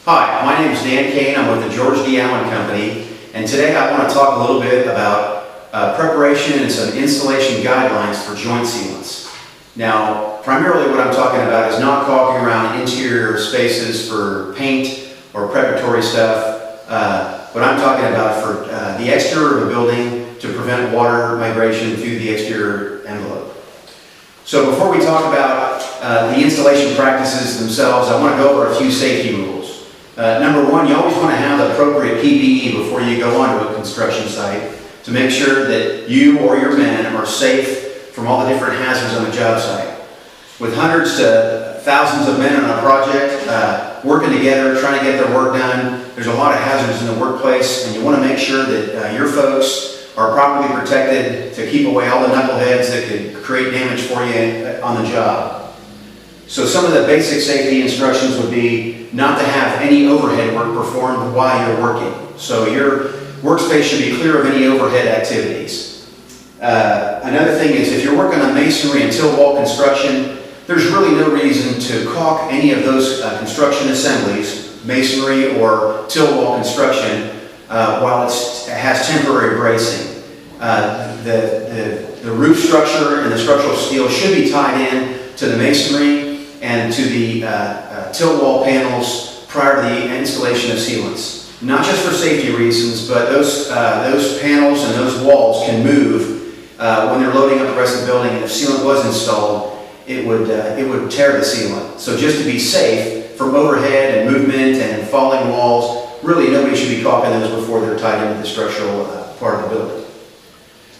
Hi, my name is Dan Kane. I'm with the George D. Allen Company, and today I want to talk a little bit about preparation and some installation guidelines for joint sealants. Now, primarily what I'm talking about is not caulking around interior spaces for paint or preparatory stuff. What I'm talking about for the exterior of a building to prevent water migration through the exterior envelope. So before we talk about the installation practices themselves, I want to go over a few safety rules. Number one, you always want to have the appropriate PPE before you go onto a construction site to make sure that you or your men are safe from all the different hazards on the job site. With hundreds to thousands of men on a project working together, trying to get their work done, there's a lot of hazards in the workplace, and you want to make sure that your folks are properly protected to keep away all the knuckleheads that could create damage for you on the job. So some of the basic safety instructions would be not to have any overhead work performed while you're working. So your workspace should be clear of any overhead activities. Another thing is if you're working on masonry and tilt wall construction, there's really no reason to caulk any of those construction assemblies, masonry or tilt wall construction, while it has temporary bracing. The roof structure and the structural steel should be tied in to the masonry and to the tilt wall panels prior to the installation of sealants. Not just for safety reasons, but those panels and those walls can move when they're loading up the rest of the building. And if sealant was installed, it would tear the sealant. So just to be safe from overhead and movement and falling walls, really nobody should be caulking those before they're tied into the structural part of the building.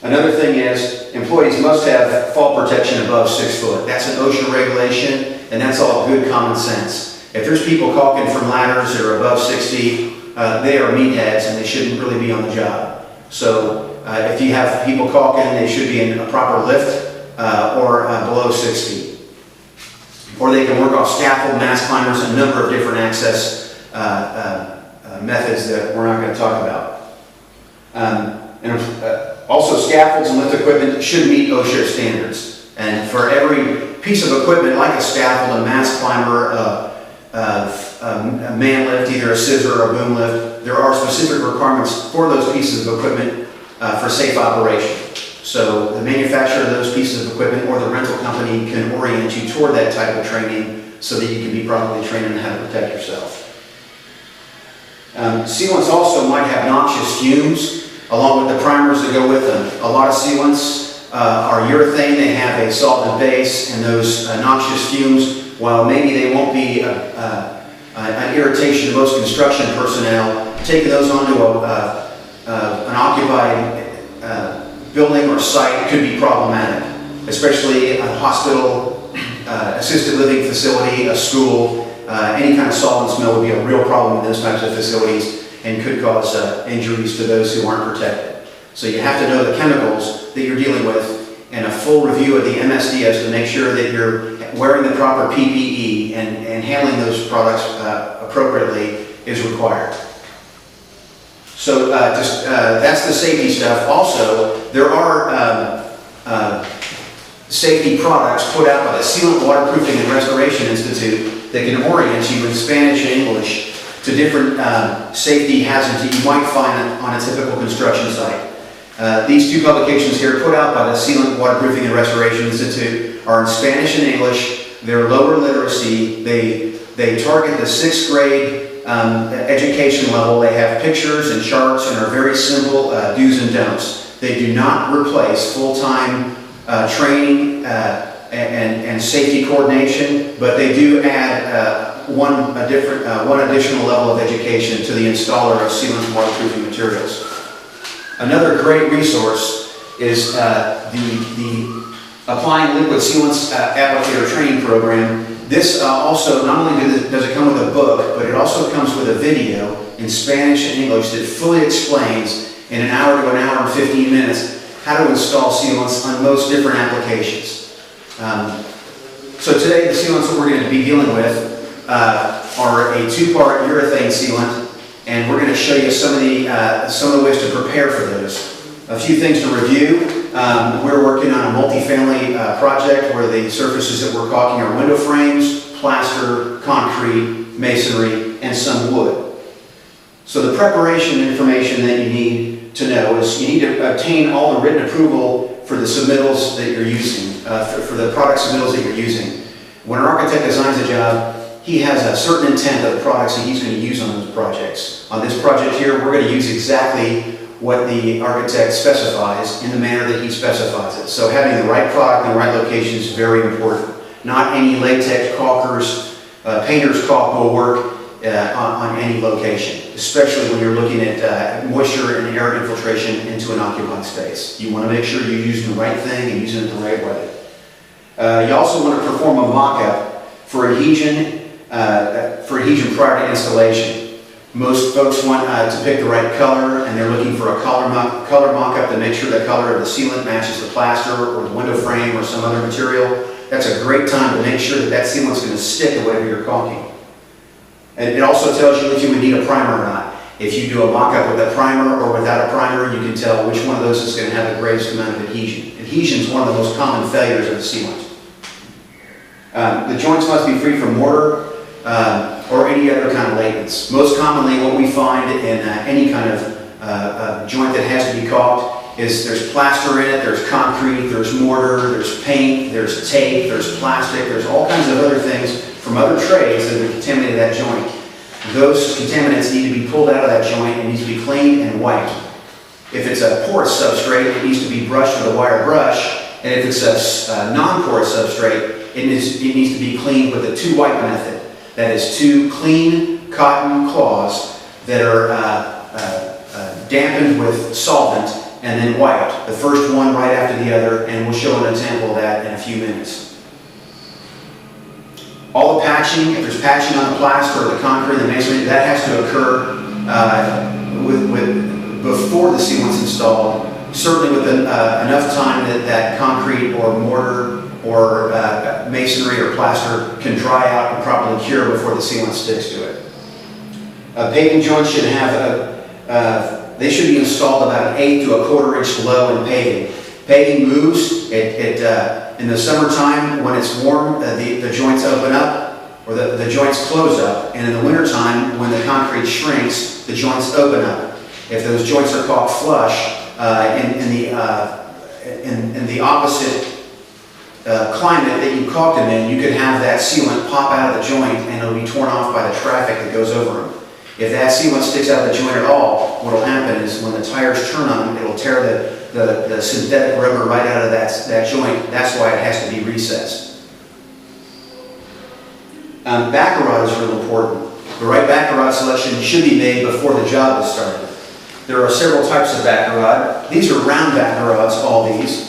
Another thing is employees must have fall protection above 6 foot. That's an OSHA regulation, and that's all good common sense. If there's people caulking from ladders that are above 6 feet, they are meatheads and they shouldn't really be on the job. So if you have people caulking, they should be in a proper lift or below 6 feet. Or they can work off scaffold, mast climbers, a number of different access methods that we're not going to talk about. Also, scaffolds and lift equipment should meet OSHA standards. And for every piece of equipment, like a scaffold, a mast climber, a man lift, either a scissor or a boom lift, there are specific requirements for those pieces of equipment for safe operation. So the manufacturer of those pieces of equipment or the rental company can orient you toward that type of training so that you can be properly trained on how to protect yourself. Sealants also might have noxious fumes along with the primers that go with them. A lot of sealants are urethane. They have a solvent base, and those noxious fumes, while maybe they won't be an irritation to most construction personnel, taking those onto an occupied building or site could be problematic, especially a hospital, assisted living facility, a school. Any kind of solvent smell would be a real problem in those types of facilities and could cause injuries to those who aren't protected. So you have to know the chemicals that you're dealing with, and a full review of the MSDS to make sure that you're wearing the proper PPE and handling those products appropriately is required. So that's the safety stuff. Also, there are safety products put out by the Sealant Waterproofing and Restoration Institute that can orient you in Spanish and English to different safety hazards that you might find on a typical construction site. These two publications here put out by the Sealant Waterproofing and Restoration Institute are in Spanish and English. They're lower literacy. They target the 6th grade education level. They have pictures and charts and are very simple do's and don'ts. They do not replace full-time training and safety coordination, but they do add one additional level of education to the installer of sealant waterproofing materials. Another great resource is the Applying Liquid Sealants Applicator Training Program. This also, not only does it come with a book, but it also comes with a video in Spanish and English that fully explains in an hour to an hour and 15 minutes how to install sealants on most different applications. So today the sealants that we're going to be dealing with are a 2-part urethane sealant, and we're going to show you some of the ways to prepare for those. A few things to review. We're working on a multifamily project where the surfaces that we're caulking are window frames, plaster, concrete, masonry, and some wood. So the preparation information that you need to know is you need to obtain all the written approval for the submittals that you're using, for the product submittals that you're using. When an architect designs a job, he has a certain intent of the products that he's going to use on those projects. On this project here, we're going to use exactly what the architect specifies in the manner that he specifies it. So having the right product in the right location is very important. Not any latex caulkers, painter's caulk will work on any location, especially when you're looking at moisture and air infiltration into an occupied space. You want to make sure you're using the right thing and using it the right way. You also want to perform a mock-up for adhesion prior to installation. Most folks want to pick the right color, and they're looking for a color mock-up to make sure the color of the sealant matches the plaster or the window frame or some other material. That's a great time to make sure that that sealant's going to stick to whatever you're caulking. And it also tells you if you would need a primer or not. If you do a mock-up with a primer or without a primer, you can tell which one of those is going to have the greatest amount of adhesion. Adhesion is one of the most common failures of the sealant. The joints must be free from mortar or any other kind of latements. Most commonly what we find in any kind of joint that has to be caulked is there's plaster in it, there's concrete, there's mortar, there's paint, there's tape, there's plastic, there's all kinds of other things from other trades that have contaminated that joint. Those contaminants need to be pulled out of that joint and need to be cleaned and wiped. If it's a porous substrate, it needs to be brushed with a wire brush, and if it's a non-porous substrate, it needs to be cleaned with a two-wipe method. That is 2 clean cotton cloths that are dampened with solvent and then wiped. The first one right after the other, and we'll show an example of that in a few minutes. All the patching, if there's patching on the plaster or the concrete and the masonry, that has to occur before the sealant's installed, certainly with enough time that concrete or mortar or masonry or plaster can dry out and properly cure before the sealant sticks to it. Paving joints should have, they should be installed about an 1/8 to a 1/4 inch below in paving. Paving moves, in the summertime when it's warm, the joints open up, or the joints close up, and in the wintertime when the concrete shrinks, the joints open up. If those joints are caulked flush, in the opposite climate that you caulked them in, you could have that sealant pop out of the joint and it'll be torn off by the traffic that goes over them. If that sealant sticks out of the joint at all, what will happen is when the tires turn on, it'll tear the synthetic rubber right out of that joint. That's why it has to be recessed. Backer rod is real important. The right backer rod selection should be made before the job is started. There are several types of backer rod. These are round backer rods, all these.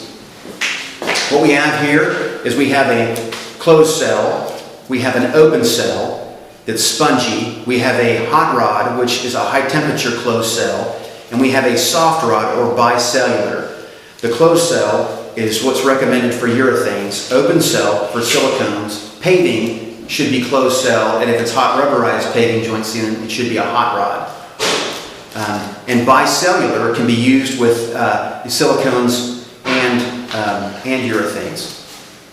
What we have here is we have a closed cell, we have an open cell that's spongy, we have a hot rod, which is a high temperature closed cell, and we have a soft rod or bicellular. The closed cell is what's recommended for urethanes, open cell for silicones. Paving should be closed cell, and if it's hot rubberized paving joint sealant, it should be a hot rod. And bicellular can be used with silicones and urethanes.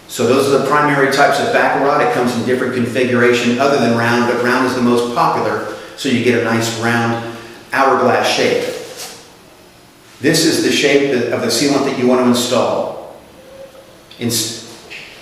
So those are the primary types of backer rod. It comes in different configuration other than round, but round is the most popular, so you get a nice round hourglass shape. This is the shape of the sealant that you want to install. These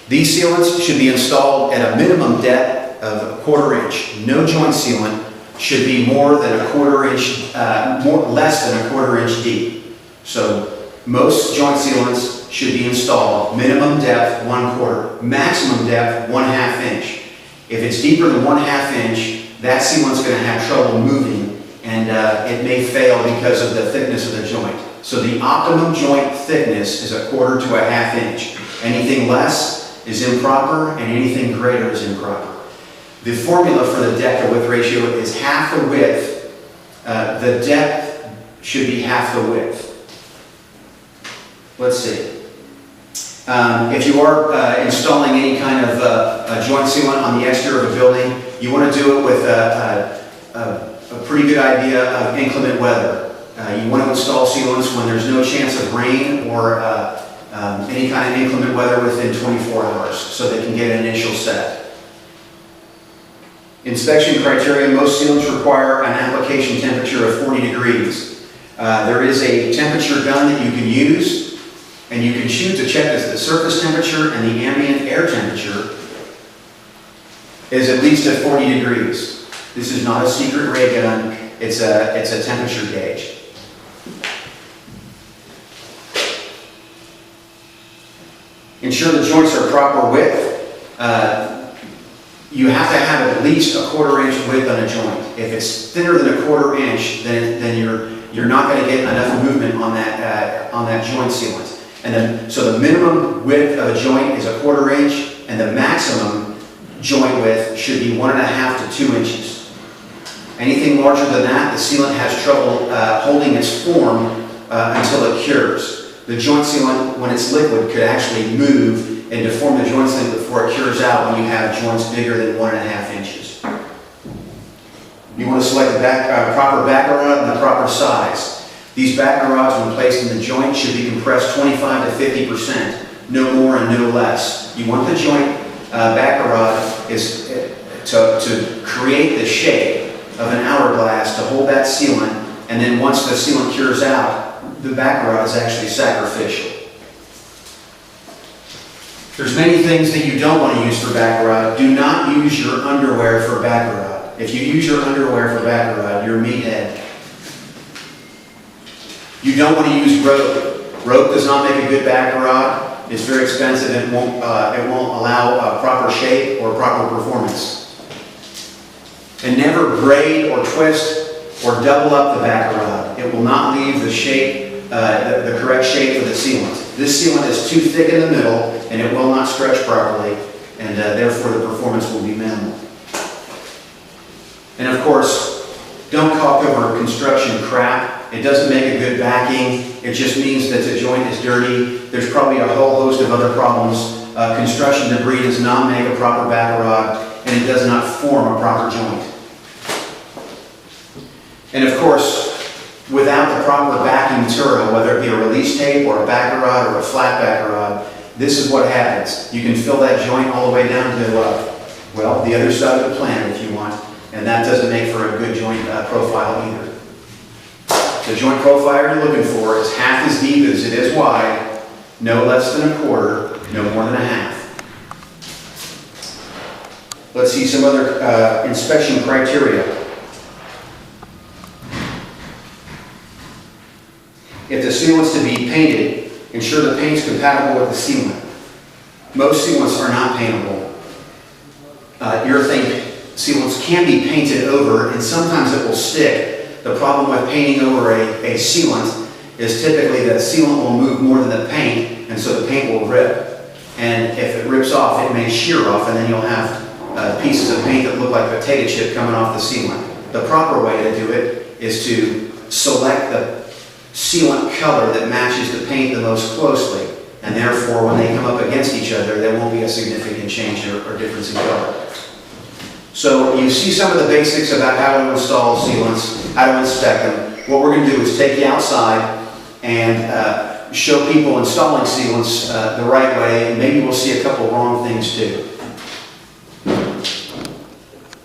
sealants should be installed at a minimum depth of a 1/4 inch. No joint sealant should be more than a 1/4 inch, less than a 1/4 inch deep. So most joint sealants should be installed minimum depth 1/4, maximum depth 1/2 inch. If it's deeper than 1/2 inch, that sealant's going to have trouble moving, and it may fail because of the thickness of the joint. So the optimum joint thickness is a 1/4 to a 1/2 inch. Anything less is improper, and anything greater is improper. The formula for the depth to width ratio is half the width. The depth should be half the width. Let's see. If you are installing any kind of a joint sealant on the exterior of a building, you want to do it with a pretty good idea of inclement weather. You want to install sealants when there's no chance of rain or any kind of inclement weather within 24 hours so they can get an initial set. Inspection criteria: most sealants require an application temperature of 40 degrees. There is a temperature gun that you can use, and you can choose to check the surface temperature and the ambient air temperature is at least at 40 degrees. This is not a secret ray gun, it's a temperature gauge. Ensure the joints are proper width. You have to have at least a 1/4 inch width on a joint. If it's thinner than a 1/4 inch, then you're not going to get enough movement on that joint sealant. And then, so the minimum width of a joint is a 1/4 inch, and the maximum joint width should be 1.5 to 2 inches. Anything larger than that, the sealant has trouble holding its form until it cures. The joint sealant, when it's liquid, could actually move and deform the joint sealant before it cures out when you have joints bigger than 1.5 inches. You want to select the proper backer rod and the proper size. These backer rods, when placed in the joint, should be compressed 25 to 50%, no more and no less. You want the joint backer rod is to create the shape of an hourglass to hold that sealant, and then once the sealant cures out, the backer rod is actually sacrificial. There's many things that you don't want to use for backer rod. Do not use your underwear for backer rod. If you use your underwear for backer rod, you're a meathead. You don't want to use rope. Rope does not make a good backer rod. It's very expensive. It won't allow proper shape or proper performance. And never braid or twist or double up the backer rod. It will not leave the shape, the correct shape for the sealant. This sealant is too thick in the middle, and it will not stretch properly, and therefore the performance will be minimal. And of course, don't caulk over construction crap. It doesn't make a good backing. It just means that the joint is dirty. There's probably a whole host of other problems. Construction debris does not make a proper backer rod, and it does not form a proper joint. And of course, without the proper backing material, whether it be a release tape or a backer rod or a flat backer rod, this is what happens. You can fill that joint all the way down to, well, the other side of the planet if you want, and that doesn't make for a good joint profile either. The joint profile you're looking for is half as deep as it is wide, no less than a 1/4, no more than a half. Let's see some other inspection criteria. If the sealant's to be painted, ensure the paint's compatible with the sealant. Most sealants are not paintable. Urethane sealants can be painted over, and sometimes it will stick. The problem with painting over a sealant is typically that the sealant will move more than the paint, and so the paint will rip. And if it rips off, it may shear off, and then you'll have pieces of paint that look like potato chip coming off the sealant. The proper way to do it is to select the sealant color that matches the paint the most closely, and therefore when they come up against each other there won't be a significant change or difference in color. So you see some of the basics about how to install sealants, how to inspect them. What we're going to do is take you outside and show people installing sealants the right way, and maybe we'll see a couple wrong things too.